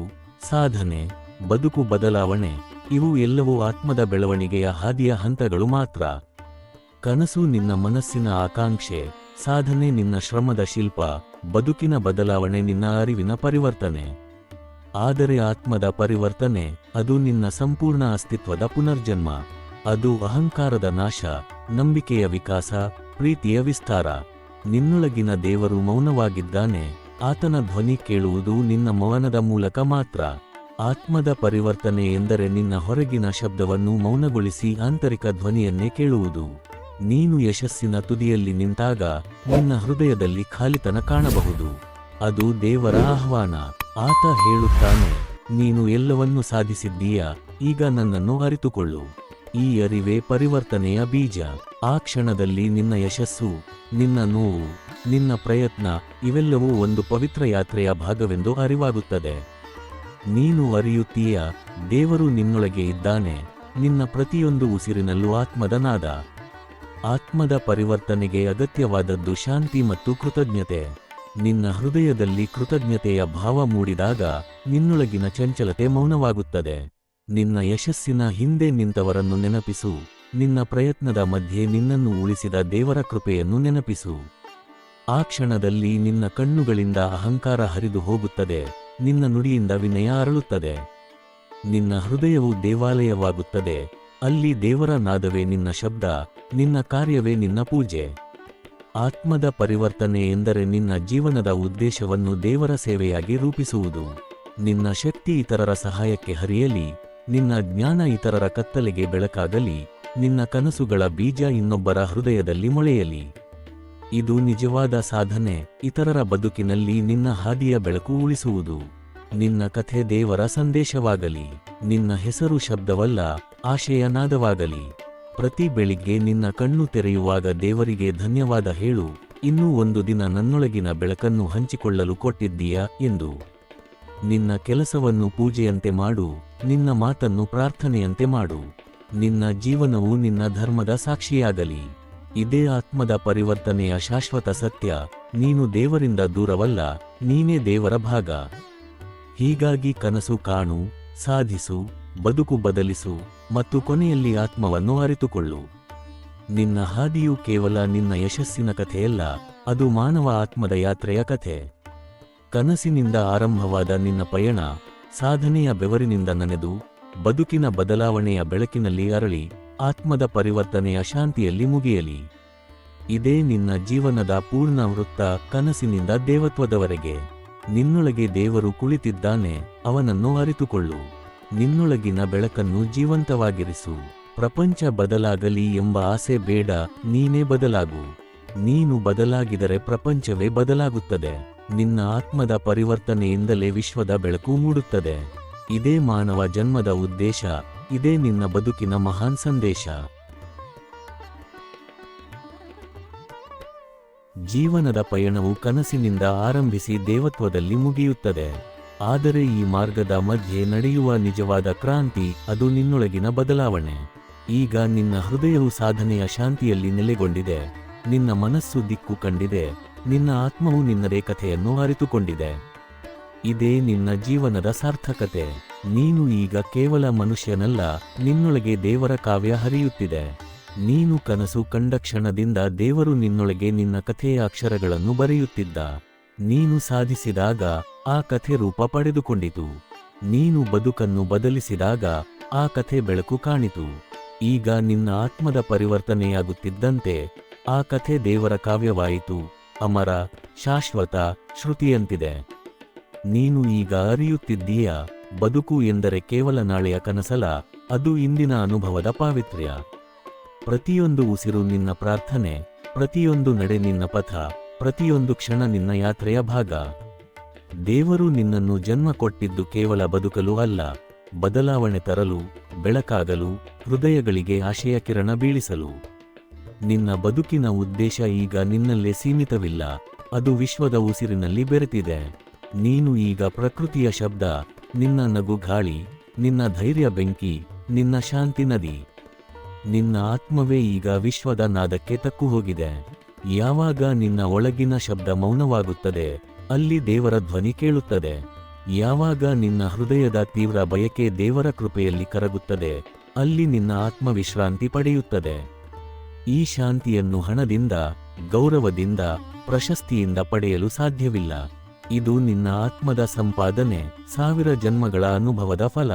A: ಸಾಧನೆ, ಬದುಕು ಬದಲಾವಣೆ ಇವು ಎಲ್ಲವೂ ಆತ್ಮದ ಬೆಳವಣಿಗೆಯ ಹಾದಿಯ ಹಂತಗಳು ಮಾತ್ರ. ಕನಸು ನಿನ್ನ ಮನಸ್ಸಿನ ಆಕಾಂಕ್ಷೆ, ಸಾಧನೆ ನಿನ್ನ ಶ್ರಮದ ಶಿಲ್ಪ, ಬದುಕಿನ ಬದಲಾವಣೆ ನಿನ್ನ ಅರಿವಿನ ಪರಿವರ್ತನೆ. ಆದರೆ ಆತ್ಮದ ಪರಿವರ್ತನೆ, ಅದು ನಿನ್ನ ಸಂಪೂರ್ಣ ಅಸ್ತಿತ್ವದ ಪುನರ್ಜನ್ಮ. ಅದು ಅಹಂಕಾರದ ನಾಶ, ನಂಬಿಕೆಯ ವಿಕಾಸ, ಪ್ರೀತಿಯ ವಿಸ್ತಾರ. ನಿನ್ನೊಳಗಿನ ದೇವರು ಮೌನವಾಗಿದ್ದಾನೆ, ಆತನ ಧ್ವನಿ ಕೇಳುವುದು ನಿನ್ನ ಮೌನದ ಮೂಲಕ ಮಾತ್ರ. ಆತ್ಮದ ಪರಿವರ್ತನೆ ಎಂದರೆ ನಿನ್ನ ಹೊರಗಿನ ಶಬ್ದವನ್ನು ಮೌನಗೊಳಿಸಿ ಆಂತರಿಕ ಧ್ವನಿಯನ್ನೇ ಕೇಳುವುದು. ನೀನು ಯಶಸ್ಸಿನ ತುದಿಯಲ್ಲಿ ನಿಂತಾಗ ನಿನ್ನ ಹೃದಯದಲ್ಲಿ ಖಾಲಿತನ ಕಾಣಬಹುದು. ಅದು ದೇವರ ಆಹ್ವಾನ. ಆತ ಹೇಳುತ್ತಾನೆ, ನೀನು ಎಲ್ಲವನ್ನೂ ಸಾಧಿಸಿದ್ದೀಯ, ಈಗ ನನ್ನನ್ನು ಅರಿತುಕೊಳ್ಳು. ಈ ಅರಿವೇ ಪರಿವರ್ತನೆಯ ಬೀಜ. ಆ ಕ್ಷಣದಲ್ಲಿ ನಿನ್ನ ಯಶಸ್ಸು, ನಿನ್ನ ನೋವು, ನಿನ್ನ ಪ್ರಯತ್ನ ಇವೆಲ್ಲವೂ ಒಂದು ಪವಿತ್ರ ಯಾತ್ರೆಯ ಭಾಗವೆಂದು ಅರಿವಾಗುತ್ತದೆ. ನೀನು ಅರಿಯುತ್ತೀಯ, ದೇವರು ನಿನ್ನೊಳಗೆ ಇದ್ದಾನೆ. ನಿನ್ನ ಪ್ರತಿಯೊಂದು ಉಸಿರಿನಲ್ಲೂ ಆತ್ಮದ ನಾದ. ಆತ್ಮದ ಪರಿವರ್ತನೆಗೆ ಅಗತ್ಯವಾದದ್ದು ಶಾಂತಿ ಮತ್ತು ಕೃತಜ್ಞತೆ. ನಿನ್ನ ಹೃದಯದಲ್ಲಿ ಕೃತಜ್ಞತೆಯ ಭಾವ ಮೂಡಿದಾಗ ನಿನ್ನೊಳಗಿನ ಚಂಚಲತೆ ಮೌನವಾಗುತ್ತದೆ. ನಿನ್ನ ಯಶಸ್ಸಿನ ಹಿಂದೆ ನಿಂತವರನ್ನು ನೆನಪಿಸು. ನಿನ್ನ ಪ್ರಯತ್ನದ ಮಧ್ಯೆ ನಿನ್ನನ್ನು ಉಳಿಸಿದ ದೇವರ ಕೃಪೆಯನ್ನು ನೆನಪಿಸು. ಆ ಕ್ಷಣದಲ್ಲಿ ನಿನ್ನ ಕಣ್ಣುಗಳಿಂದ ಅಹಂಕಾರ ಹರಿದು ಹೋಗುತ್ತದೆ, ನಿನ್ನ ನುಡಿಯಿಂದ ವಿನಯ ಅರಳುತ್ತದೆ. ನಿನ್ನ ಹೃದಯವು ದೇವಾಲಯವಾಗುತ್ತದೆ. ಅಲ್ಲಿ ದೇವರ ನಾದವೇ ನಿನ್ನ ಶಬ್ದ, ನಿನ್ನ ಕಾರ್ಯವೇ ನಿನ್ನ ಪೂಜೆ. ಆತ್ಮದ ಪರಿವರ್ತನೆ ಎಂದರೆ ನಿನ್ನ ಜೀವನದ ಉದ್ದೇಶವನ್ನು ದೇವರ ಸೇವೆಯಾಗಿ ರೂಪಿಸುವುದು. ನಿನ್ನ ಶಕ್ತಿ ಇತರರ ಸಹಾಯಕ್ಕೆ ಹರಿಯಲಿ, ನಿನ್ನ ಜ್ಞಾನ ಇತರರ ಕತ್ತಲೆಗೆ ಬೆಳಕಾಗಲಿ, ನಿನ್ನ ಕನಸುಗಳ ಬೀಜ ಇನ್ನೊಬ್ಬರ ಹೃದಯದಲ್ಲಿ ಮೊಳೆಯಲಿ. ಇದು ನಿಜವಾದ ಸಾಧನೆ. ಇತರರ ಬದುಕಿನಲ್ಲಿ ನಿನ್ನ ಹಾದಿಯ ಬೆಳಕು ಉಳಿಸುವುದು. ನಿನ್ನ ಕಥೆ ದೇವರ ಸಂದೇಶವಾಗಲಿ. ನಿನ್ನ ಹೆಸರು ಶಬ್ದವಲ್ಲ, ಆಶಯ ನಾದವಾಗಲಿ. ಪ್ರತಿ ಬೆಳಿಗ್ಗೆ ನಿನ್ನ ಕಣ್ಣು ತೆರೆಯುವಾಗ ದೇವರಿಗೆ ಧನ್ಯವಾದ ಹೇಳು, ಇನ್ನೂ ಒಂದು ದಿನ ನನ್ನೊಳಗಿನ ಬೆಳಕನ್ನು ಹಂಚಿಕೊಳ್ಳಲು ಕೊಟ್ಟಿದ್ದೀಯಾ ಎಂದು. ನಿನ್ನ ಕೆಲಸವನ್ನು ಪೂಜೆಯಂತೆ ಮಾಡು, ನಿನ್ನ ಮಾತನ್ನು ಪ್ರಾರ್ಥನೆಯಂತೆ ಮಾಡು. ನಿನ್ನ ಜೀವನವು ನಿನ್ನ ಧರ್ಮದ ಸಾಕ್ಷಿಯಾಗಲಿ. ಇದೇ ಆತ್ಮದ ಪರಿವರ್ತನೆಯ ಶಾಶ್ವತ ಸತ್ಯ. ನೀನು ದೇವರಿಂದ ದೂರವಲ್ಲ, ನೀನೇ ದೇವರ ಭಾಗ. ಹೀಗಾಗಿ ಕನಸು ಕಾಣು, ಸಾಧಿಸು, ಬದುಕು ಬದಲಿಸು ಮತ್ತು ಕೊನೆಯಲ್ಲಿ ಆತ್ಮವನ್ನು ಅರಿತುಕೊಳ್ಳು. ನಿನ್ನ ಹಾದಿಯು ಕೇವಲ ನಿನ್ನ ಯಶಸ್ಸಿನ ಕಥೆಯಲ್ಲ, ಅದು ಮಾನವ ಆತ್ಮದ ಯಾತ್ರೆಯ ಕಥೆ. ಕನಸಿನಿಂದ ಆರಂಭವಾದ ನಿನ್ನ ಪಯಣ ಸಾಧನೆಯ ಬೆವರಿನಿಂದ ನನೆದು, ಬದುಕಿನ ಬದಲಾವಣೆಯ ಬೆಳಕಿನಲ್ಲಿ ಅರಳಿ, ಆತ್ಮದ ಪರಿವರ್ತನೆಯ ಶಾಂತಿಯಲ್ಲಿ ಮುಗಿಯಲಿ. ಇದೇ ನಿನ್ನ ಜೀವನದ ಪೂರ್ಣ ವೃತ್ತ, ಕನಸಿನಿಂದ ದೇವತ್ವದವರೆಗೆ. ನಿನ್ನೊಳಗೆ ದೇವರು ಕುಳಿತಿದ್ದಾನೆ, ಅವನನ್ನು ಅರಿತುಕೊಳ್ಳು. ನಿನ್ನೊಳಗಿನ ಬೆಳಕನ್ನು ಜೀವಂತವಾಗಿರಿಸು. ಪ್ರಪಂಚ ಬದಲಾಗಲಿ ಎಂಬ ಆಸೆ ಬೇಡ, ನೀನೇ ಬದಲಾಗು. ನೀನು ಬದಲಾಗಿದರೆ ಪ್ರಪಂಚವೇ ಬದಲಾಗುತ್ತದೆ. ನಿನ್ನ ಆತ್ಮದ ಪರಿವರ್ತನೆಯಿಂದಲೇ ವಿಶ್ವದ ಬೆಳಕು ಮೂಡುತ್ತದೆ. ಇದೇ ಮಾನವ ಜನ್ಮದ ಉದ್ದೇಶ, ಇದೇ ನಿನ್ನ ಬದುಕಿನ ಮಹಾನ್ ಸಂದೇಶ. ಜೀವನದ ಪಯಣವು ಕನಸಿನಿಂದ ಆರಂಭಿಸಿ ದೇವತ್ವದಲ್ಲಿ ಮುಗಿಯುತ್ತದೆ. ಆದರೆ ಈ ಮಾರ್ಗದ ಮಧ್ಯೆ ನಡೆಯುವ ನಿಜವಾದ ಕ್ರಾಂತಿ, ಅದು ನಿನ್ನೊಳಗಿನ ಬದಲಾವಣೆ. ಈಗ ನಿನ್ನ ಹೃದಯವು ಸಾಧನೆಯ ಶಾಂತಿಯಲ್ಲಿ ನೆಲೆಗೊಂಡಿದೆ, ನಿನ್ನ ಮನಸ್ಸು ದಿಕ್ಕು ಕಂಡಿದೆ, ನಿನ್ನ ಆತ್ಮವು ನಿನ್ನದೇ ಕಥೆಯನ್ನು ಅರಿತುಕೊಂಡಿದೆ. ಇದೇ ನಿನ್ನ ಜೀವನದ ಸಾರ್ಥಕತೆ. ನೀನು ಈಗ ಕೇವಲ ಮನುಷ್ಯನಲ್ಲ, ನಿನ್ನೊಳಗೆ ದೇವರ ಕಾವ್ಯ ಹರಿಯುತ್ತಿದೆ. ನೀನು ಕನಸು ಕಂಡ ಕ್ಷಣದಿಂದ ದೇವರು ನಿನ್ನೊಳಗೆ ನಿನ್ನ ಕಥೆಯ ಅಕ್ಷರಗಳನ್ನು ಬರೆಯುತ್ತಿದ್ದ. ನೀನು ಸಾಧಿಸಿದಾಗ ಆ ಕಥೆ ರೂಪ ಪಡೆದುಕೊಂಡಿತು. ನೀನು ಬದುಕನ್ನು ಬದಲಿಸಿದಾಗ ಆ ಕಥೆ ಬೆಳಕು ಕಾಣಿತು. ಈಗ ನಿನ್ನ ಆತ್ಮದ ಪರಿವರ್ತನೆಯಾಗುತ್ತಿದ್ದಂತೆ ಆ ಕಥೆ ದೇವರ ಕಾವ್ಯವಾಯಿತು, ಅಮರ, ಶಾಶ್ವತ, ಶ್ರುತಿಯಂತಿದೆ. ನೀನು ಈಗ ಅರಿಯುತ್ತಿದ್ದೀಯ, ಬದುಕು ಎಂದರೆ ಕೇವಲ ನಾಳೆಯ ಕನಸಲ್ಲ, ಅದು ಇಂದಿನ ಅನುಭವದ ಪಾವಿತ್ರ್ಯ. ಪ್ರತಿಯೊಂದು ಉಸಿರು ನಿನ್ನ ಪ್ರಾರ್ಥನೆ, ಪ್ರತಿಯೊಂದು ನಡೆ ನಿನ್ನ ಪಥ, ಪ್ರತಿಯೊಂದು ಕ್ಷಣ ನಿನ್ನ ಯಾತ್ರೆಯ ಭಾಗ. ದೇವರು ನಿನ್ನನ್ನು ಜನ್ಮ ಕೊಟ್ಟಿದ್ದು ಕೇವಲ ಬದುಕಲು ಅಲ್ಲ, ಬದಲಾವಣೆ ತರಲು, ಬೆಳಕಾಗಲು, ಹೃದಯಗಳಿಗೆ ಆಶಯ ಕಿರಣ ಬೀಳಿಸಲು. ನಿನ್ನ ಬದುಕಿನ ಉದ್ದೇಶ ಈಗ ನಿನ್ನಲ್ಲೇ ಸೀಮಿತವಿಲ್ಲ, ಅದು ವಿಶ್ವದ ಉಸಿರಿನಲ್ಲಿ ಬೆರೆತಿದೆ. ನೀನು ಈಗ ಪ್ರಕೃತಿಯ ಶಬ್ದ, ನಿನ್ನ ನಗು ಗಾಳಿ, ನಿನ್ನ ಧೈರ್ಯ ಬೆಂಕಿ, ನಿನ್ನ ಶಾಂತಿ ನದಿ. ನಿನ್ನ ಆತ್ಮವೇ ಈಗ ವಿಶ್ವದ ನಾದಕ್ಕೆ ತಕ್ಕು ಹೋಗಿದೆ. ಯಾವಾಗ ನಿನ್ನ ಒಳಗಿನ ಶಬ್ದ ಮೌನವಾಗುತ್ತದೆ, ಅಲ್ಲಿ ದೇವರ ಧ್ವನಿ ಕೇಳುತ್ತದೆ. ಯಾವಾಗ ನಿನ್ನ ಹೃದಯದ ತೀವ್ರ ಬಯಕೆ ದೇವರ ಕೃಪೆಯಲ್ಲಿ ಕರಗುತ್ತದೆ, ಅಲ್ಲಿ ನಿನ್ನ ಆತ್ಮ ವಿಶ್ರಾಂತಿ ಪಡೆಯುತ್ತದೆ. ಈ ಶಾಂತಿಯನ್ನು ಹಣದಿಂದ, ಗೌರವದಿಂದ, ಪ್ರಶಸ್ತಿಯಿಂದ ಪಡೆಯಲು ಸಾಧ್ಯವಿಲ್ಲ. ಇದು ನಿನ್ನ ಆತ್ಮದ ಸಂಪಾದನೆ, 1000 ಜನ್ಮಗಳ ಅನುಭವದ ಫಲ.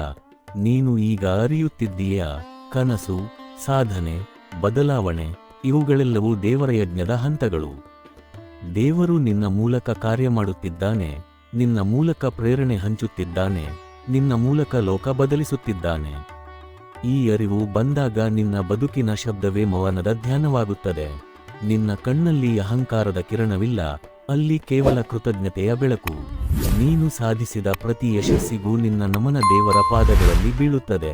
A: ನೀನು ಈಗ ಅರಿಯುತ್ತಿದ್ದೀಯ, ಕನಸು, ಸಾಧನೆ, ಬದಲಾವಣೆ ಇವುಗಳೆಲ್ಲವೂ ದೇವರ ಯಜ್ಞದ ಹಂತಗಳು. ದೇವರು ನಿನ್ನ ಮೂಲಕ ಕಾರ್ಯ ಮಾಡುತ್ತಿದ್ದಾನೆ, ನಿನ್ನ ಮೂಲಕ ಪ್ರೇರಣೆ ಹಂಚುತ್ತಿದ್ದಾನೆ, ನಿನ್ನ ಮೂಲಕ ಲೋಕ ಬದಲಿಸುತ್ತಿದ್ದಾನೆ. ಈ ಅರಿವು ಬಂದಾಗ ನಿನ್ನ ಬದುಕಿನ ಶಬ್ದವೇ ಮೌನದ ಧ್ಯಾನವಾಗುತ್ತದೆ. ನಿನ್ನ ಕಣ್ಣಲ್ಲಿ ಅಹಂಕಾರದ ಕಿರಣವಿಲ್ಲ, ಅಲ್ಲಿ ಕೇವಲ ಕೃತಜ್ಞತೆಯ ಬೆಳಕು. ನೀನು ಸಾಧಿಸಿದ ಪ್ರತಿ ಯಶಸ್ಸಿಗೂ ನಿನ್ನ ನಮನ ದೇವರ ಪಾದಗಳಲ್ಲಿ ಬೀಳುತ್ತದೆ.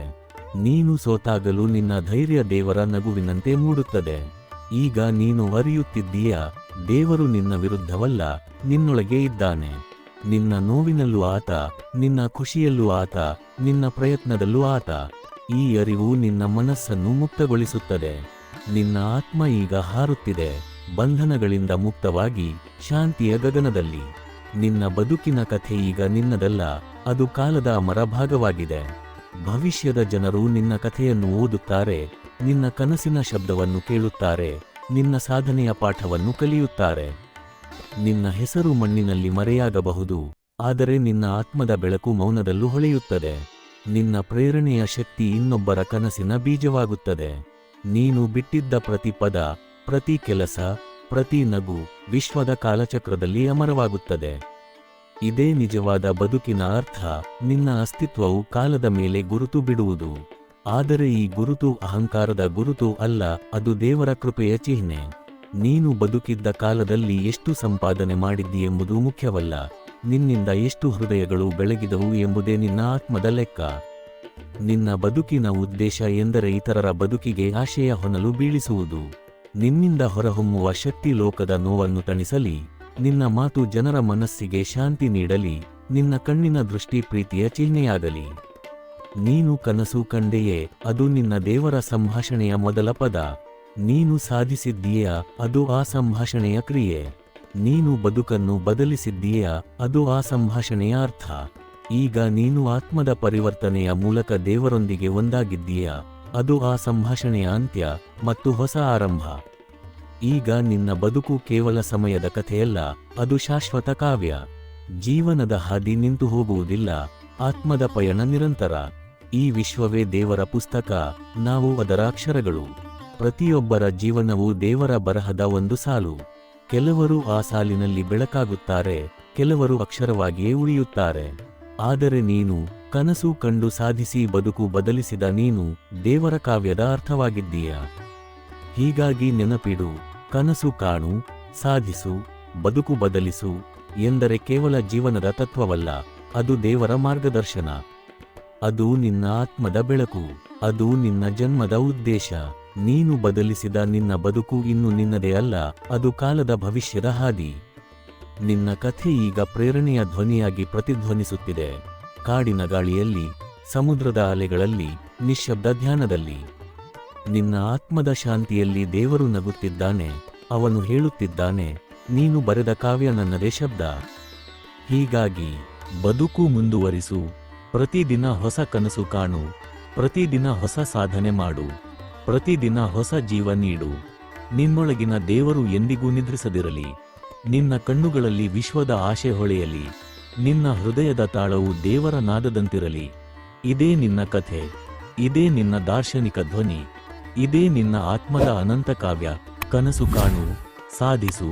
A: ನೀನು ಸೋತಾಗಲೂ ನಿನ್ನ ಧೈರ್ಯ ದೇವರ ನಗುವಿನಂತೆ ಮೂಡುತ್ತದೆ. ಈಗ ನೀನು ಅರಿಯುತ್ತಿದ್ದೀಯ, ದೇವರು ನಿನ್ನ ವಿರುದ್ಧವಲ್ಲ, ನಿನ್ನೊಳಗೆ ಇದ್ದಾನೆ. ನಿನ್ನ ನೋವಿನಲ್ಲೂ ಆತ, ನಿನ್ನ ಖುಷಿಯಲ್ಲೂ ಆತ, ನಿನ್ನ ಪ್ರಯತ್ನದಲ್ಲೂ ಆತ. ಈ ಅರಿವು ನಿನ್ನ ಮನಸ್ಸನ್ನು ಮುಕ್ತಗೊಳಿಸುತ್ತದೆ. ನಿನ್ನ ಆತ್ಮ ಈಗ ಹಾರುತ್ತಿದೆ, ಬಂಧನಗಳಿಂದ ಮುಕ್ತವಾಗಿ ಶಾಂತಿಯ ಗಗನದಲ್ಲಿ. ನಿನ್ನ ಬದುಕಿನ ಕಥೆ ಈಗ ನಿನ್ನದಲ್ಲ, ಅದು ಕಾಲದ ಅಮರ ಭಾಗವಾಗಿದೆ. ಭವಿಷ್ಯದ ಜನರು ನಿನ್ನ ಕಥೆಯನ್ನು ಓದುತ್ತಾರೆ, ನಿನ್ನ ಕನಸಿನ ಶಬ್ದವನ್ನು ಕೇಳುತ್ತಾರೆ, ನಿನ್ನ ಸಾಧನೆಯ ಪಾಠವನ್ನು ಕಲಿಯುತ್ತಾರೆ. ನಿನ್ನ ಹೆಸರು ಮಣ್ಣಿನಲ್ಲಿ ಮರೆಯಾಗಬಹುದು, ಆದರೆ ನಿನ್ನ ಆತ್ಮದ ಬೆಳಕು ಮೌನದಲ್ಲೂ ಹೊಳೆಯುತ್ತದೆ. ನಿನ್ನ ಪ್ರೇರಣೆಯ ಶಕ್ತಿ ಇನ್ನೊಬ್ಬರ ಕನಸಿನ ಬೀಜವಾಗುತ್ತದೆ. ನೀನು ಬಿಟ್ಟಿದ್ದ ಪ್ರತಿ ಪದ, ಪ್ರತಿ ಕೆಲಸ, ಪ್ರತಿ ನಗು ವಿಶ್ವದ ಕಾಲಚಕ್ರದಲ್ಲಿ ಅಮರವಾಗುತ್ತದೆ. ಇದೇ ನಿಜವಾದ ಬದುಕಿನ ಅರ್ಥ. ನಿನ್ನ ಅಸ್ತಿತ್ವವು ಕಾಲದ ಮೇಲೆ ಗುರುತು ಬಿಡುವುದು. ಆದರೆ ಈ ಗುರುತು ಅಹಂಕಾರದ ಗುರುತು ಅಲ್ಲ, ಅದು ದೇವರ ಕೃಪೆಯ ಚಿಹ್ನೆ. ನೀನು ಬದುಕಿದ್ದ ಕಾಲದಲ್ಲಿ ಎಷ್ಟು ಸಂಪಾದನೆ ಮಾಡಿದ್ದೀಯೆಂಬುದು ಮುಖ್ಯವಲ್ಲ, ನಿನ್ನಿಂದ ಎಷ್ಟು ಹೃದಯಗಳು ಬೆಳಗಿದವು ಎಂಬುದೇ ನಿನ್ನ ಆತ್ಮದ ಲೆಕ್ಕ. ನಿನ್ನ ಬದುಕಿನ ಉದ್ದೇಶ ಎಂದರೆ ಇತರರ ಬದುಕಿಗೆ ಆಶೆಯ ಹೊನಲು ಬೀಳಿಸುವುದು. ನಿನ್ನಿಂದ ಹೊರಹೊಮ್ಮುವ ಶಕ್ತಿ ಲೋಕದ ನೋವನ್ನು ತಣಿಸಲಿ, ನಿನ್ನ ಮಾತು ಜನರ ಮನಸ್ಸಿಗೆ ಶಾಂತಿ ನೀಡಲಿ, ನಿನ್ನ ಕಣ್ಣಿನ ದೃಷ್ಟಿ ಪ್ರೀತಿಯ ಚಿಹ್ನೆಯಾಗಲಿ. ನೀನು ಕನಸು ಕಂಡೆಯೇ, ಅದು ನಿನ್ನ ದೇವರ ಸಂಭಾಷಣೆಯ ಮೊದಲ ಪದ. ನೀನು ಸಾಧಿಸಿದ್ದೀಯಾ, ಅದು ಆ ಸಂಭಾಷಣೆಯ ಕ್ರಿಯೆ. ನೀನು ಬದುಕನ್ನು ಬದಲಿಸಿದ್ದೀಯಾ, ಅದು ಆ ಸಂಭಾಷಣೆಯ ಅರ್ಥ. ಈಗ ನೀನು ಆತ್ಮದ ಪರಿವರ್ತನೆಯ ಮೂಲಕ ದೇವರೊಂದಿಗೆ ಒಂದಾಗಿದ್ದೀಯಾ, ಅದು ಆ ಸಂಭಾಷಣೆಯ ಅಂತ್ಯ ಮತ್ತು ಹೊಸ ಆರಂಭ. ಈಗ ನಿನ್ನ ಬದುಕು ಕೇವಲ ಸಮಯದ ಕಥೆಯಲ್ಲ, ಅದು ಶಾಶ್ವತ ಕಾವ್ಯ. ಜೀವನದ ಹಾದಿ ನಿಂತು ಹೋಗುವುದಿಲ್ಲ, ಆತ್ಮದ ಪಯಣ ನಿರಂತರ. ಈ ವಿಶ್ವವೇ ದೇವರ ಪುಸ್ತಕ, ನಾವು ಅದರ ಅಕ್ಷರಗಳು. ಪ್ರತಿಯೊಬ್ಬರ ಜೀವನವೂ ದೇವರ ಬರಹದ ಒಂದು ಸಾಲು. ಕೆಲವರು ಆ ಸಾಲಿನಲ್ಲಿ ಬೆಳಕಾಗುತ್ತಾರೆ, ಕೆಲವರು ಅಕ್ಷರವಾಗಿಯೇ ಉಳಿಯುತ್ತಾರೆ. ಆದರೆ ನೀನು ಕನಸು ಕಂಡು ಸಾಧಿಸಿ ಬದುಕು ಬದಲಿಸಿದ ನೀನು ದೇವರ ಕಾವ್ಯದ ಅರ್ಥವಾಗಿದ್ದೀಯ. ಹೀಗಾಗಿ ನೆನಪಿಡು, ಕನಸು ಕಾಣು, ಸಾಧಿಸು, ಬದುಕು ಬದಲಿಸು ಎಂದರೆ ಕೇವಲ ಜೀವನದ ತತ್ವವಲ್ಲ, ಅದು ದೇವರ ಮಾರ್ಗದರ್ಶನ. ಅದು ನಿನ್ನ ಆತ್ಮದ ಬೆಳಕು, ಅದು ನಿನ್ನ ಜನ್ಮದ ಉದ್ದೇಶ. ನೀನು ಬದಲಿಸಿದ ನಿನ್ನ ಬದುಕು ಇನ್ನು ನಿನ್ನದೇ ಅಲ್ಲ, ಅದು ಕಾಲದ ಭವಿಷ್ಯದ ಹಾದಿ. ನಿನ್ನ ಕಥೆ ಈಗ ಪ್ರೇರಣೆಯ ಧ್ವನಿಯಾಗಿ ಪ್ರತಿಧ್ವನಿಸುತ್ತಿದೆ. ಕಾಡಿನ ಗಾಳಿಯಲ್ಲಿ, ಸಮುದ್ರದ ಅಲೆಗಳಲ್ಲಿ, ನಿಶ್ಶಬ್ದ ಧ್ಯಾನದಲ್ಲಿ. ನಿನ್ನ ಆತ್ಮದ ಶಾಂತಿಯಲ್ಲಿ ದೇವರು ನಗುತ್ತಿದ್ದಾನೆ. ಅವನು ಹೇಳುತ್ತಿದ್ದಾನೆ, ನೀನು ಬರೆದ ಕಾವ್ಯ ನನ್ನದೇ ಶಬ್ದ. ಹೀಗಾಗಿ ಬದುಕು ಮುಂದುವರಿಸು, ಪ್ರತಿದಿನ ಹೊಸ ಕನಸು ಕಾಣು, ಪ್ರತಿದಿನ ಹೊಸ ಸಾಧನೆ ಮಾಡು, ಪ್ರತಿದಿನ ಹೊಸ ಜೀವ ನೀಡು. ನಿನ್ನೊಳಗಿನ ದೇವರು ಎಂದಿಗೂ ನಿದ್ರಿಸದಿರಲಿ. ನಿನ್ನ ಕಣ್ಣುಗಳಲ್ಲಿ ವಿಶ್ವದ ಆಶೆ ಹೊಳೆಯಲಿ, ನಿನ್ನ ಹೃದಯದ ತಾಳವು ದೇವರ ನಾದದಂತಿರಲಿ. ಇದೇ ನಿನ್ನ ಕಥೆ, ಇದೇ ನಿನ್ನ ದಾರ್ಶನಿಕ ಧ್ವನಿ, ಇದೇ ನಿನ್ನ ಆತ್ಮದ ಅನಂತ ಕಾವ್ಯ. ಕನಸು ಕಾಣು, ಸಾಧಿಸು,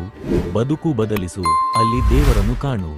A: ಬದುಕು ಬದಲಿಸು, ಅಲ್ಲಿ ದೇವರನ್ನು ಕಾಣು.